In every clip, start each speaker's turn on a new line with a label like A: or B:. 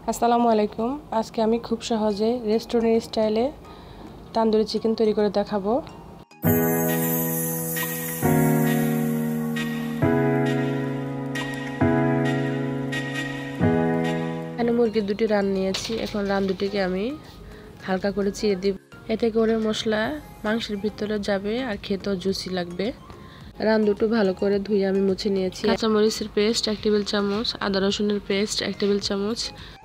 A: আসসালামু আলাইকুম। আজকে আমি খুব সহজে রেস্টুরেন্ট স্টাইলে তান্দুরি চিকেন তৈরি করে দেখাবো। এখানে মুরগির দুটি রান নিয়েছি। এখন রান দুটিকে আমি হালকা করে চিড়ে দিব। এতে করে মশলা মাংসের ভিতরে যাবে আর খেতেও জুসি লাগবে। রান দুটো ভালো করে ধুয়ে আমি মুছে নিয়েছি। কাঁচামরিচের পেস্ট 1 টেবিল চামচ, আদা রসুনের পেস্ট 1 টেবিল চামচ,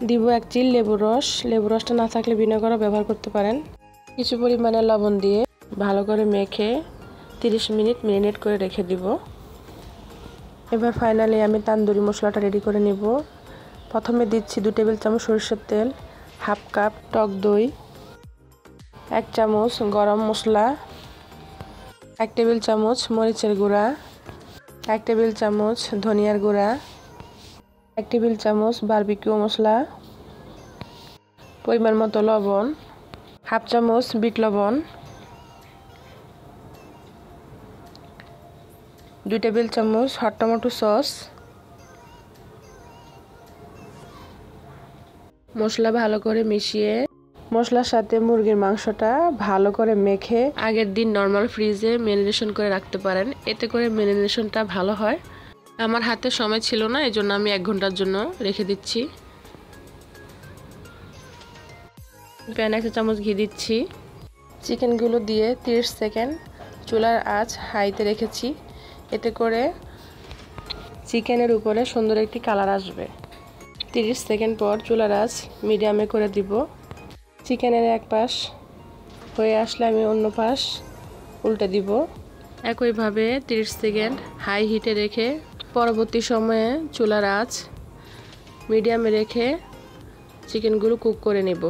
A: দিব 1 চিল লেবুর রস। লেবুর রসটা না থাকলে ভিনেগারও ব্যবহার করতে পারেন। কিছু পরিমাণে লবণ দিয়ে ভালো করে মেখে 30 মিনিট মেরিনেট করে রেখে দিব। এবার ফাইনালি আমি তান্দুরি মশলাটা রেডি করে নেব। প্রথমে দিচ্ছি 2 টেবিল চামচ সরিষার তেল, হাফ কাপ টক দই, 1 চামচ গরম মশলা, 1 টেবিল চামচ মরিচের গুঁড়া, 1 টেবিল চামচ ধনিয়ার গুঁড়া, 1 টেবিল চামচ বারবিকিউ মশলা, পরিমাণ মতো লবণ, হাফ চামচ বিট লবণ, 2 টেবিল চামচ হট টমেটো সস। মশলা ভালো করে মিশিয়ে মশলার সাথে মুরগির মাংসটা ভালো করে মেখে আগের দিন নর্মাল ফ্রিজে ম্যারিনেশন করে রাখতে পারেন। এতে করে ম্যারিনেশনটা ভালো হয়। আমার হাতে সময় ছিল না, এজন্য আমি 1 ঘন্টার জন্য রেখে দিচ্ছি। প্যানে 1 চামচ ঘি দিচ্ছি। চিকেনগুলো দিয়ে 30 সেকেন্ড চুলার আঁচ হাইতে রেখেছি। এতে করে চিকেনের উপরে সুন্দর একটি কালার আসবে। 30 সেকেন্ড পর চুলার আঁচ মিডিয়ামে করে দিব। চিকেনের এক পাশ হয়ে আসলে আমি অন্য পাশ উল্টে দিব। একইভাবে 30 সেকেন্ড হাই হিটে রেখে পরবর্তী সময়ে চুলার আঁচ মিডিয়ামে রেখে চিকেনগুলো কুক করে নেব।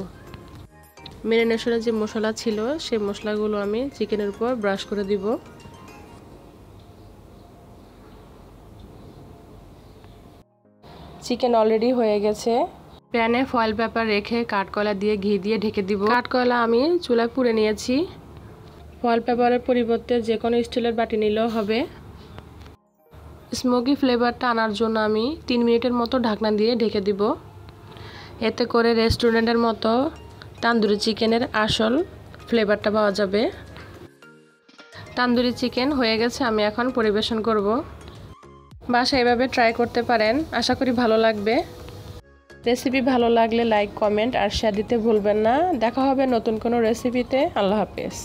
A: ম্যারিনেশনের যে মশলা ছিল সেই মশলাগুলো আমি চিকেনের উপর ব্রাশ করে দিব। চিকেন অলরেডি হয়ে গেছে। প্যানে ফয়েল পেপার রেখে কাঠকয়লা দিয়ে ঘি দিয়ে ঢেকে দিব। কাঠকয়লা আমি চুলায় পুড়ে নিয়েছি। ফয়েল পেপারের পরিবর্তে যে কোনো স্টিলের বাটি নিলেও হবে। স্মোকি ফ্লেভারটা আনার জন্য আমি 3 মিনিটের মতো ঢাকনা দিয়ে ঢেকে দিব। এতে করে রেস্টুরেন্টের মতো তান্দুরি চিকেনের আসল ফ্লেভারটা পাওয়া যাবে। তান্দুরি চিকেন হয়ে গেছে, আমি এখন পরিবেশন করব। বাসায় এভাবে ট্রাই করতে পারেন, আশা করি ভালো লাগবে। রেসিপি ভালো লাগলে লাইক, কমেন্ট আর শেয়ার দিতে ভুলবেন না। দেখা হবে নতুন কোনো রেসিপিতে। আল্লাহ হাফেজ।